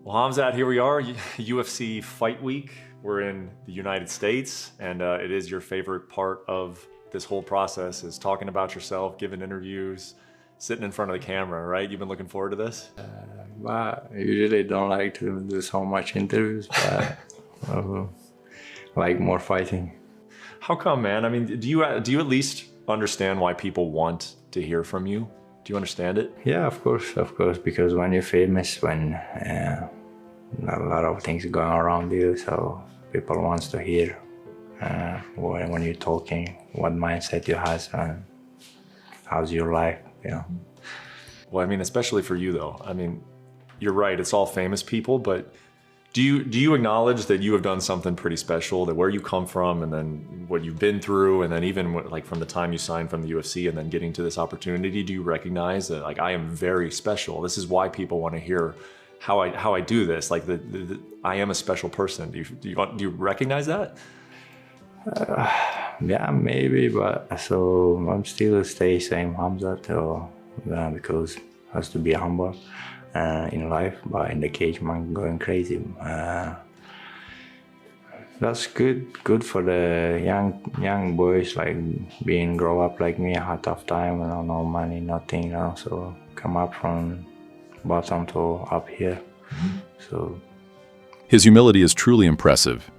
Well, Khamzat, here we are, UFC Fight Week. We're in the United States, and it is your favorite part of this whole process is talking about yourself, giving interviews, sitting in front of the camera, right? You've been looking forward to this? But I usually don't like to do so much interviews, but like more fighting. How come, man? I mean, do you at least understand why people want to hear from you? Do you understand it? Yeah, of course, because when you're famous, when a lot of things going around you, so people wants to hear when you're talking, what mindset you has and how's your life, you know. Well, I mean, especially for you though. I mean, you're right, it's all famous people, but do you acknowledge that you have done something pretty special, that where you come from and then what you've been through, and then even like from the time you signed from the UFC and then getting to this opportunity, do you recognize that like I am very special? This is why people want to hear how I do this. Like I am a special person. Do you recognize that? Yeah, maybe, but so I'm still stay same Khamzat, because has to be humble in life, but in the cage man going crazy. That's good for the young boys, like being grow up like me, had tough time, no money, nothing, you know, so come up from bottom to up here. So his humility is truly impressive.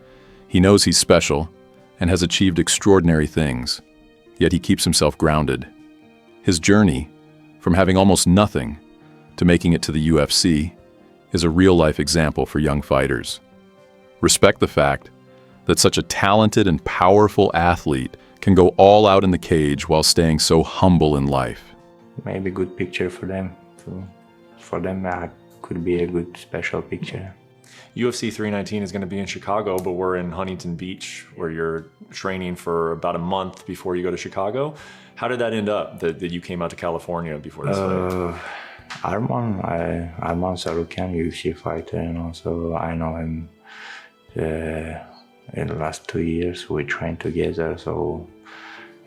He knows he's special and has achieved extraordinary things, yet he keeps himself grounded. His journey, from having almost nothing to making it to the UFC, is a real-life example for young fighters. Respect the fact that such a talented and powerful athlete can go all out in the cage while staying so humble in life. Maybe good picture for them. For them, could be a good special picture. UFC 319 is going to be in Chicago, but we're in Huntington Beach, where you're training for about a month before you go to Chicago. How did that end up, that you came out to California before this fight? Arman Sarukian, UFC fighter, you know, so I know him in the last 2 years. We trained together, so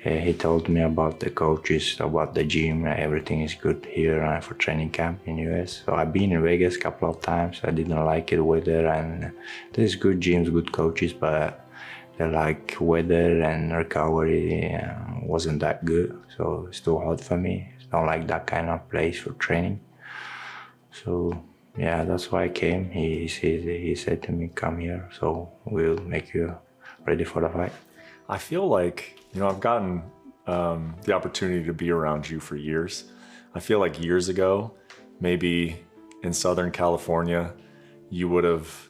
he told me about the coaches, about the gym, everything is good here for training camp in US. So I've been in Vegas a couple of times. I didn't like it weather, and there's good gyms, good coaches, but the like weather and recovery wasn't that good. So it's too hot for me. It's not like that kind of place for training. So yeah, that's why I came. He said to me, come here, so we'll make you ready for the fight. I feel like, you know, I've gotten the opportunity to be around you for years. I feel like years ago, maybe in Southern California, you would have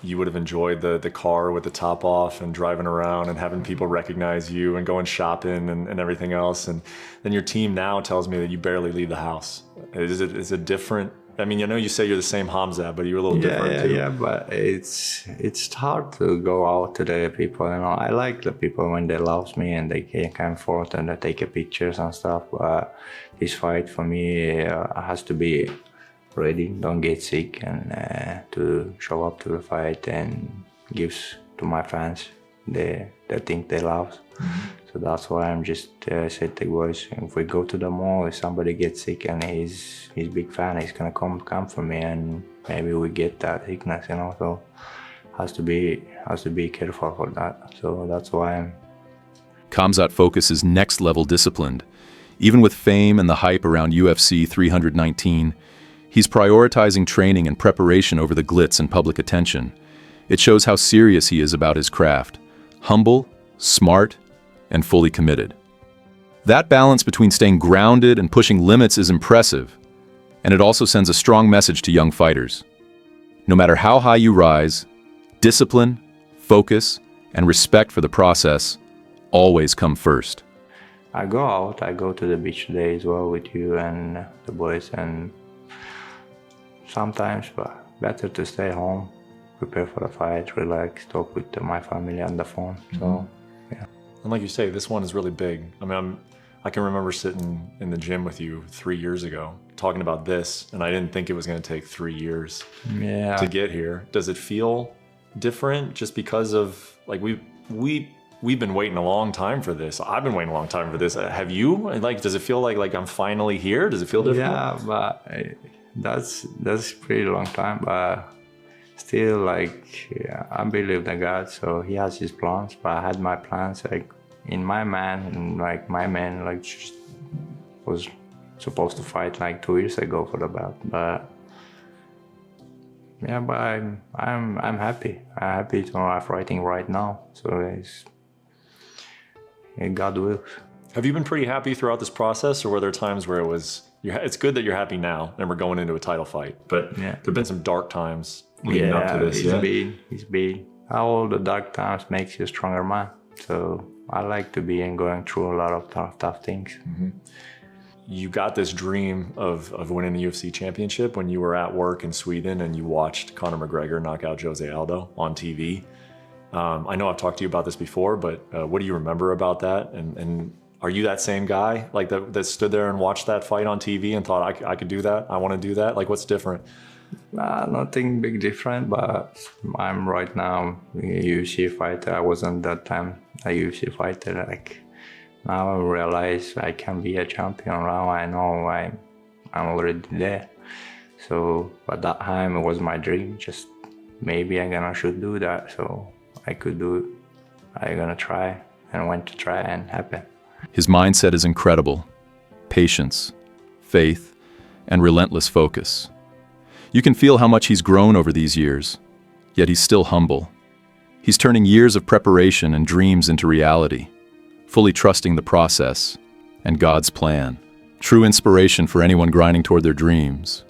enjoyed the car with the top off and driving around and having people recognize you and going shopping and everything else. And then your team now tells me that you barely leave the house. Is it different? I mean, I know you say you're the same Khamzat, but you're a little different too. Yeah, but it's hard to go out to the people, you know. I like the people when they love me and they can come forth and they take pictures and stuff, but this fight for me has to be ready, don't get sick, and to show up to the fight and gives to my fans the thing they love. So that's why I'm just said to the boys, if we go to the mall, if somebody gets sick and he's big fan, he's gonna come for me, and maybe we get that sickness, you know. So has to be careful for that. So that's why I'm. Khamzat Focus is next-level disciplined. Even with fame and the hype around UFC 319, he's prioritizing training and preparation over the glitz and public attention. It shows how serious he is about his craft. Humble, smart, and fully committed. That balance between staying grounded and pushing limits is impressive, and it also sends a strong message to young fighters. No matter how high you rise, discipline, focus, and respect for the process always come first. I go to the beach today as well with you and the boys, and sometimes, but better to stay home, prepare for the fight, relax, talk with my family on the phone. So, yeah. And like you say, this one is really big. I mean, I can remember sitting in the gym with you 3 years ago, talking about this, and I didn't think it was going to take 3 years to get here. Does it feel different just because of, like, we've been waiting a long time for this. I've been waiting a long time for this. Have you? Like, does it feel like I'm finally here? Does it feel different? Yeah, but that's pretty long time, but still, like, yeah, I believe in God, so He has His plans. But I had my plans, like in my man, and like my man, like just was supposed to fight like 2 years ago for the belt, but yeah, but I'm happy. I'm happy to I'm fighting right now, so it's God will. Have you been pretty happy throughout this process, or were there times where it was? It's good that you're happy now, and we're going into a title fight. But Yeah. there've been some dark times leading up to this. It's been. All the dark times makes you a stronger man. So I like to be and going through a lot of tough things. You got this dream of winning a UFC championship when you were at work in Sweden and you watched Conor McGregor knock out Jose Aldo on TV. I know I've talked to you about this before, but what do you remember about that? And are you that same guy like that stood there and watched that fight on TV and thought, I could do that? I want to do that? Like, what's different? Nothing big different, but I'm right now a UFC fighter. I wasn't that time a UFC fighter. Like now I realize I can be a champion. Now I know I'm already there. So at that time it was my dream. Just maybe should do that. So I could do it. I'm gonna try and went to try and happen. His mindset is incredible. Patience, faith, and relentless focus. You can feel how much he's grown over these years, yet he's still humble. He's turning years of preparation and dreams into reality, fully trusting the process and God's plan. True inspiration for anyone grinding toward their dreams.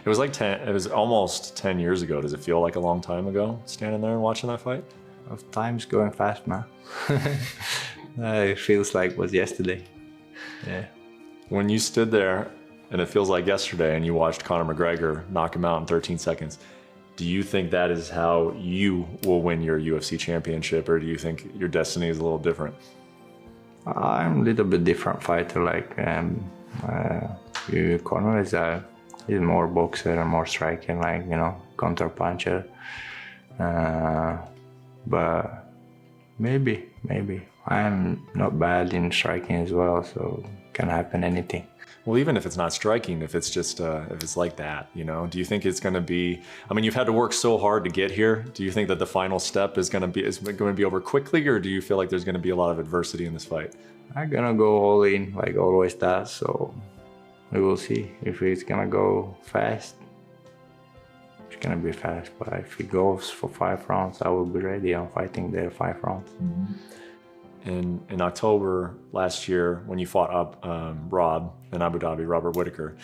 It was almost 10 years ago. Does it feel like a long time ago, standing there and watching that fight? Time's going fast, man. It feels like it was yesterday. Yeah. When you stood there, and it feels like yesterday, and you watched Conor McGregor knock him out in 13 seconds, do you think that is how you will win your UFC championship, or do you think your destiny is a little different? I'm a little bit different fighter. Like Conor he's more boxer and more striking, like, you know, counter puncher. But maybe I'm not bad in striking as well, so can happen anything. Well, even if it's not striking, if it's just if it's like that, you know, do you think it's going to be? I mean, you've had to work so hard to get here. Do you think that the final step is going to be over quickly, or do you feel like there's going to be a lot of adversity in this fight? I'm gonna go all in, like always does. So we will see if it's gonna go fast. It's gonna be fast, but if it goes for 5 rounds, I will be ready. I'm fighting there 5 rounds. In October last year, when you fought up Rob in Abu Dhabi, Robert Whittaker,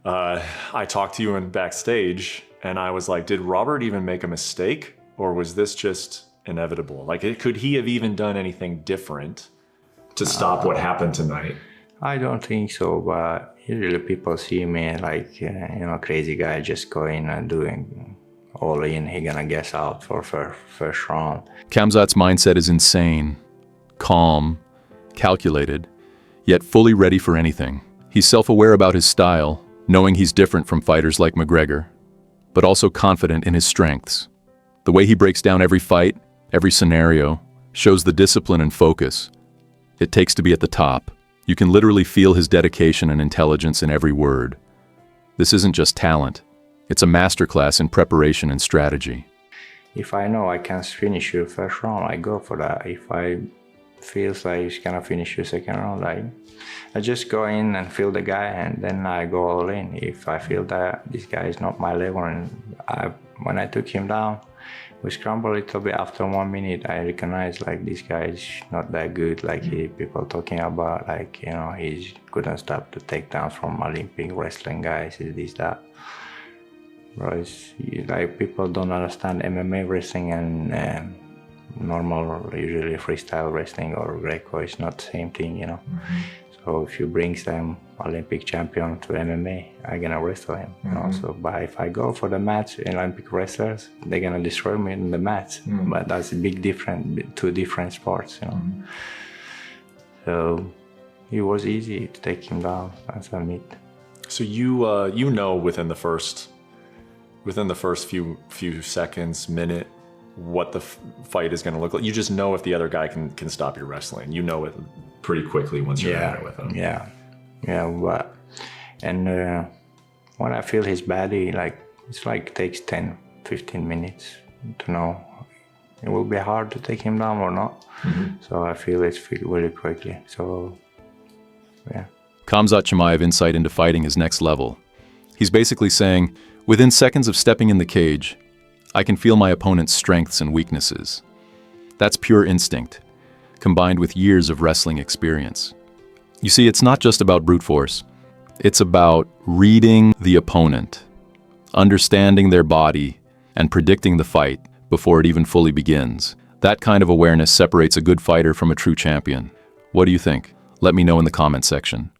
I talked to you in backstage, and I was like, did Robert even make a mistake, or was this just inevitable? Like, could he have even done anything different to stop what happened tonight? I don't think so, but usually people see me like, you know, crazy guy just going and doing all in. He gonna guess out for first round. Khamzat's mindset is insane. Calm, calculated, yet fully ready for anything. He's self-aware about his style, knowing he's different from fighters like McGregor, but also confident in his strengths. The way he breaks down every fight, every scenario, shows the discipline and focus it takes to be at the top. You can literally feel his dedication and intelligence in every word. This isn't just talent. It's a masterclass in preparation and strategy. If I know I can finish your first round, I go for that. If I feels like he's gonna finish your second round, I just go in and feel the guy, and then I go all in. If I feel that this guy is not my level, and when I took him down, we scrambled a little bit. After 1 minute, I recognized like this guy is not that good. Like people talking about, like, you know, he couldn't stop the takedowns from Olympic wrestling guys. Is this that? Bro, like people don't understand MMA wrestling and normal, usually freestyle wrestling or Greco is not the same thing, you know. So if you bring some Olympic champion to MMA, I'm gonna wrestle him. You know? So, but if I go for the match, Olympic wrestlers, they're gonna destroy me in the match. But that's a big difference, 2 different sports, you know. So it was easy to take him down as a meet. So you know within the first few seconds, minute, what the fight is going to look like. You just know if the other guy can stop your wrestling. You know it pretty quickly once you're in there with him. Yeah. But and when I feel his body, like it's like takes 10, 15 minutes to know it will be hard to take him down or not. So I feel it's really quickly. So yeah. Khamzat Chimaev insight into fighting is next level. He's basically saying, within seconds of stepping in the cage, I can feel my opponent's strengths and weaknesses. That's pure instinct, combined with years of wrestling experience. You see, it's not just about brute force. It's about reading the opponent, understanding their body, and predicting the fight before it even fully begins. That kind of awareness separates a good fighter from a true champion. What do you think? Let me know in the comment section.